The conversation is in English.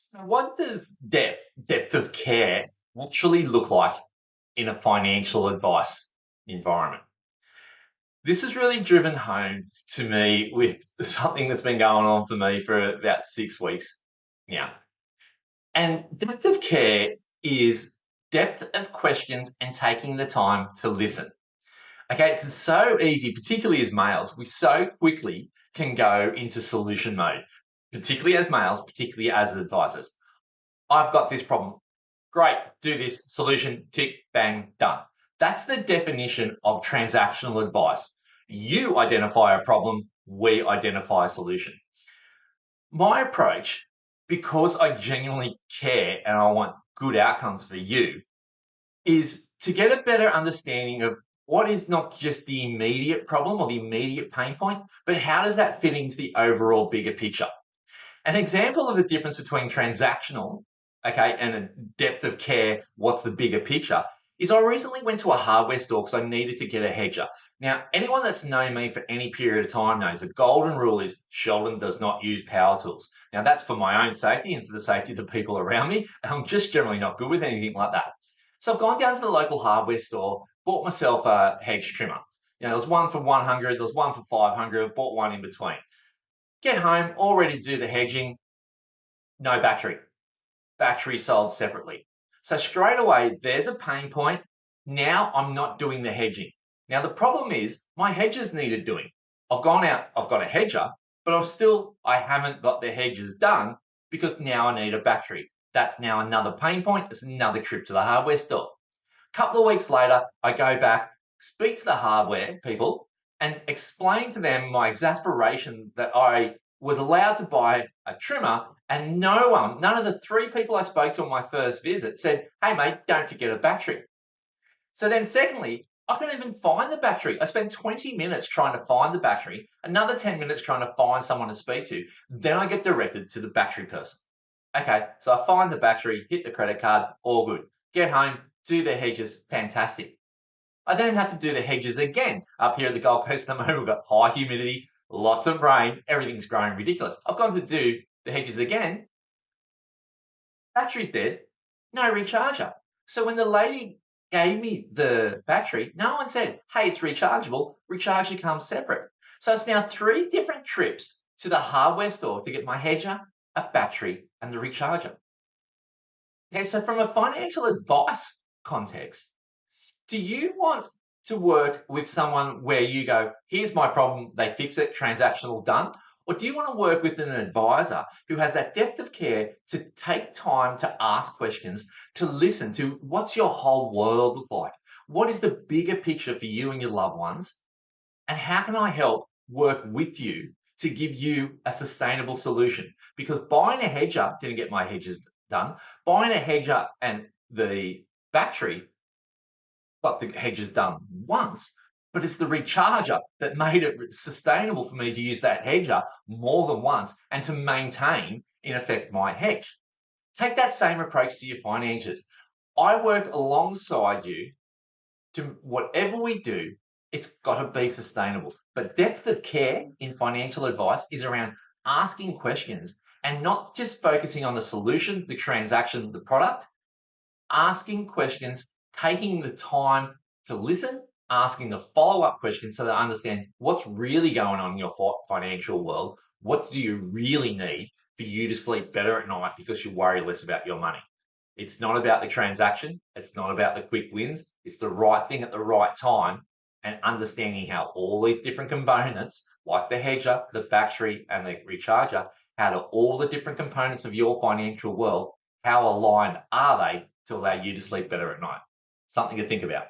So what does depth of care actually look like in a financial advice environment? This has really driven home to me with something that's been going on for me for about 6 weeks now. And depth of care is depth of questions and taking the time to listen. Okay, it's so easy, particularly as males, we so quickly can go into solution mode, particularly as males, particularly as advisors. I've got this problem. Great, do this, solution, tick, bang, done. That's the definition of transactional advice. You identify a problem, we identify a solution. My approach, because I genuinely care and I want good outcomes for you, is to get a better understanding of what is not just the immediate problem or the immediate pain point, but how does that fit into the overall bigger picture? An example of the difference between transactional, okay, and a depth of care, what's the bigger picture, is I recently went to a hardware store because I needed to get a hedger. Now, anyone that's known me for any period of time knows the golden rule is Sheldon does not use power tools. Now, that's for my own safety and for the safety of the people around me, and I'm just generally not good with anything like that. So I've gone down to the local hardware store, bought myself a hedge trimmer. There was one for 100, there was one for 500, bought one in between. Get home, all ready to do the hedging, no battery. Battery sold separately. So straight away, there's a pain point. Now I'm not doing the hedging. Now the problem is my hedges needed doing. I've gone out, I've got a hedger, but I haven't got the hedges done because now I need a battery. That's now another pain point. It's another trip to the hardware store. A couple of weeks later, I go back, speak to the hardware people and explain to them my exasperation that I was allowed to buy a trimmer and none of the three people I spoke to on my first visit said, hey mate, don't forget a battery. So then secondly, I couldn't even find the battery. I spent 20 minutes trying to find the battery, another 10 minutes trying to find someone to speak to. Then I get directed to the battery person. Okay, so I find the battery, hit the credit card, all good. Get home, do the hedges, fantastic. I then have to do the hedges again. Up here at the Gold Coast at the moment, we've got high humidity, lots of rain, everything's growing ridiculous. I've gone to do the hedges again. Battery's dead, no recharger. So when the lady gave me the battery, no one said, hey, it's rechargeable, recharger comes separate. So it's now 3 different trips to the hardware store to get my hedger, a battery, and the recharger. Okay, so from a financial advice context, do you want to work with someone where you go, here's my problem, they fix it, transactional, done? Or do you want to work with an advisor who has that depth of care to take time to ask questions, to listen to what's your whole world look like? What is the bigger picture for you and your loved ones? And how can I help work with you to give you a sustainable solution? Because buying a hedger didn't get my hedges done. Buying a hedger and the battery got the hedges done once, but it's the recharger that made it sustainable for me to use that hedger more than once and to maintain, in effect, my hedge. Take that same approach to your finances. I work alongside you to whatever we do, it's got to be sustainable. But depth of care in financial advice is around asking questions and not just focusing on the solution, the transaction, the product, asking questions, taking the time to listen, asking the follow-up questions so they understand what's really going on in your financial world. What do you really need for you to sleep better at night because you worry less about your money? It's not about the transaction. It's not about the quick wins. It's the right thing at the right time and understanding how all these different components, like the hedger, the battery, and the recharger, how do all the different components of your financial world, how aligned are they to allow you to sleep better at night? Something to think about.